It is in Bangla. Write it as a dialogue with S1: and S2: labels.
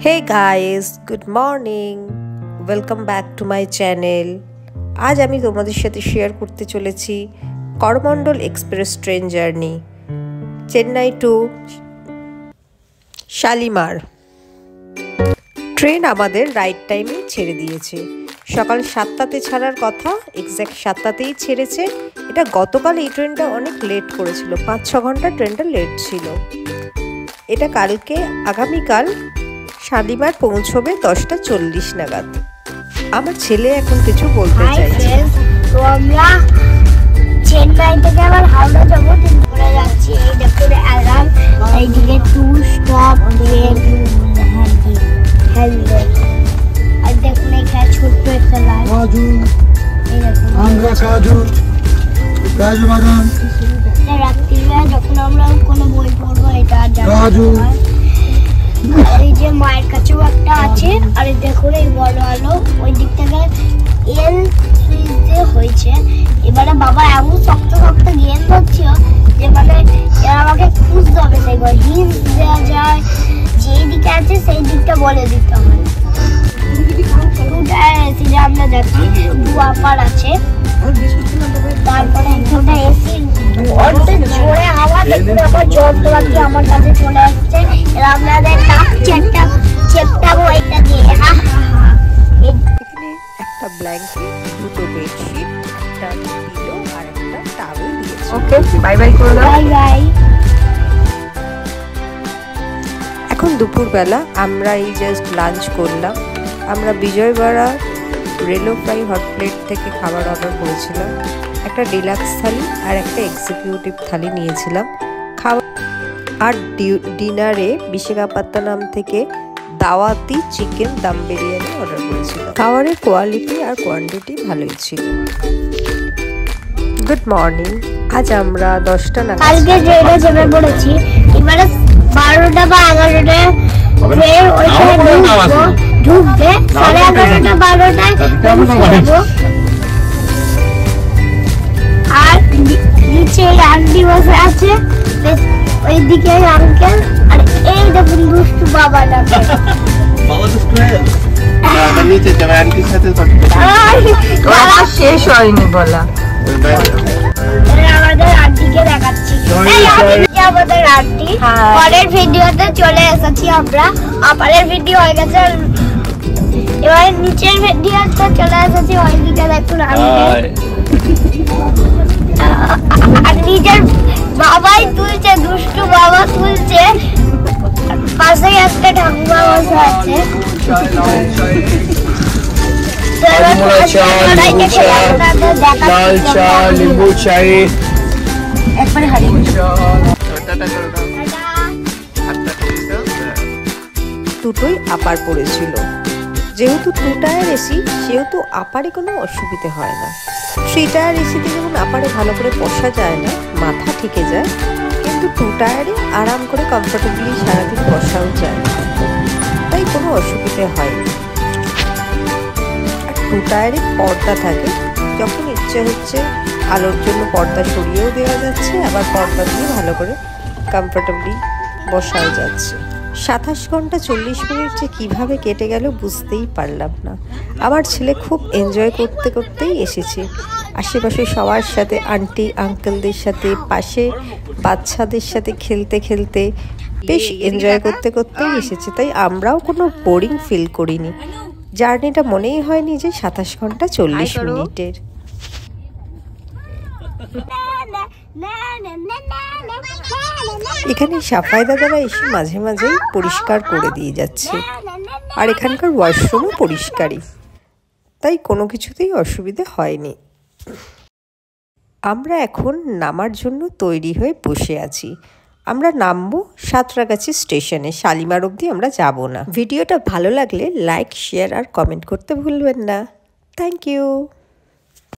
S1: Hey guys, good morning. Welcome back to my channel. আজ আমি তোমাদের সাথে শেয়ার করতে চলেছি Coromandel express train journey Chennai to Shalimar. Train আমাদের রাইট টাইমে ছেড়ে দিয়েছে। সকাল 7টাতে ছাড়ার কথা, এক্স্যাক্ট 7টাতেই ছেড়েছে। এটা গতকাল এই ট্রেনটা অনেক লেট করেছিল, 5-6 ঘন্টা ট্রেনটা লেট ছিল। এটা কালকে আগামীকাল শালিমার পৌঁছবে 10:40 নাগাদ। আমার ছেলে এখন কিছু বলতে চাইছে।
S2: তো আমরা চেন্নাই থেকে আবার হাওড়া যাবো, ঘুরে যাচ্ছি। এই দেখো অ্যালার্ম, এইদিকে টু স্টপ আর দেখুন এখানে ছোট্ট একটা লাইন। রাত্রিবেলা যখন আমরা কোনো বই পড়বো এটা এই যে মায়ের কাছেও একটা আছে। আর দেখুন এই বড় আলো ওই দিক থেকে এল হয়েছে। এবারে বাবা এমন শক্ত শক্ত গেম করছে যে মানে আমাকে খুঁজতে হবে, দেখবো হিন্স দেওয়া যায়, যেই দিকে আছে সেই দিকটা বলে দিতে হবে। আমরা যাচ্ছি দুয়াপার আছে, তারপরে এখানটা এসি জোরে হাওয়া দেখুন আমার যন্ত্রপাতি আমার কাছে চলে আসছে। আপনাদের চেপটা বইটা দিয়ে
S1: এখানে একটা ব্ল্যাঙ্কেট, দুটো বেডশিট, একটা পিলো আর একটা টাওয়েল দিয়েছে। ওকে, বাই বাই করে দাও।
S2: Bye bye.
S1: এখন দুপুরবেলা আমরা এই জাস্ট লাঞ্চ করলাম। আমরা বিজয়বাড়া রেলো ফ্রাই হট প্লেট থেকে খাবার অর্ডার করেছিলাম। একটা ডিলাক্স থালি আর একটা এক্সিকিউটিভ থালি নিয়েছিলাম। খাওয়া আর ডিনারে বিশাখাপত্তনম থেকে দাওয়াতি চিকেন দম বিরিয়ানি অর্ডার করেছিলাম। খাবারের কোয়ালিটি আর কোয়ান্টিটি ভালোই ছিল। Good morning. আজ আমরা 10টা নাগাদ
S2: কালকে ট্রেনে চেপে পড়েছি। এবারে 12টা বা 11টায় ফের ওইখানে ঢুকবে। 11:30 12টায় পৌঁছাবো। আর নিচে আন্টি বসে আছে, ওইদিকে আঙ্কেল, আর এই দেখুন দুষ্টু বাবাটাকে।
S3: বাবা দুষ্টু হয়ে না, নিচে যাবে আন্টির সাথে
S1: কথা শেষ হয়নি বলা।
S2: আমাদের আন্টিকে দেখাচ্ছি, আমাদের আন্টি। পরের ভিডিওতে চলে এসেছি আমরা, পরের ভিডিও হয়ে গেছে। এবার নিচের ভিডিওতে চলে এসেছি। ওইদিকে দেখুন আর নিজের বাবাই তুলছে, দুষ্টু বাবা তুলছে। পাশে একটা ঠাকুমা বসে আছে।
S1: দুটোই আপার পড়েছিল। যেহেতু 2 টায়ার এসি, সেহেতু আপারে কোনো অসুবিধে হয় না। 3 টায়ার এসিতে যেমন আপারে ভালো করে বসা যায় না, মাথা ঠেকে যায়, কিন্তু 2 টায়ারে আরাম করে কমফোর্টেবলি সারাদিন বসাও যায়, তাই কোনো অসুবিধে হয়নি। আর 2 টায়ারে পর্দা থাকে, যখন ইচ্ছে হচ্ছে আলোর জন্য পর্দা সরিয়েও দেওয়া যাচ্ছে, আবার পর্দা দিয়ে ভালো করে কমফোর্টেবলি বসাও যাচ্ছে। 27 ঘন্টা 40 মিনিট যে কীভাবে কেটে গেল বুঝতেই পারলাম না। আমার ছেলে খুব এনজয় করতে করতেই এসেছে। আশেপাশে সবার সাথে, আন্টি আঙ্কেলদের সাথে, পাশে বাচ্চাদের সাথে খেলতে খেলতে বেশ এনজয় করতে করতেই এসেছে। তাই আমরাও কোনো বোরিং ফিল করিনি। জার্নিটা মনেই হয়নি যে 27 ঘন্টা 40 মিনিটের। এখানে সাফাই দাদারা এসে মাঝে মাঝেই পরিষ্কার করে দিয়ে যাচ্ছে, আর এখানকার ওয়াশরুমও পরিষ্কারই, তাই কোনো কিছুতেই অসুবিধে হয়নি। আমরা এখন নামার জন্য তৈরি হয়ে বসে আছি। আমরা নামবো সাঁতরাগাছি স্টেশনে, শালিমার অবধি আমরা যাব না। ভিডিওটা ভালো লাগলে লাইক, শেয়ার আর কমেন্ট করতে ভুলবেন না। Thank you.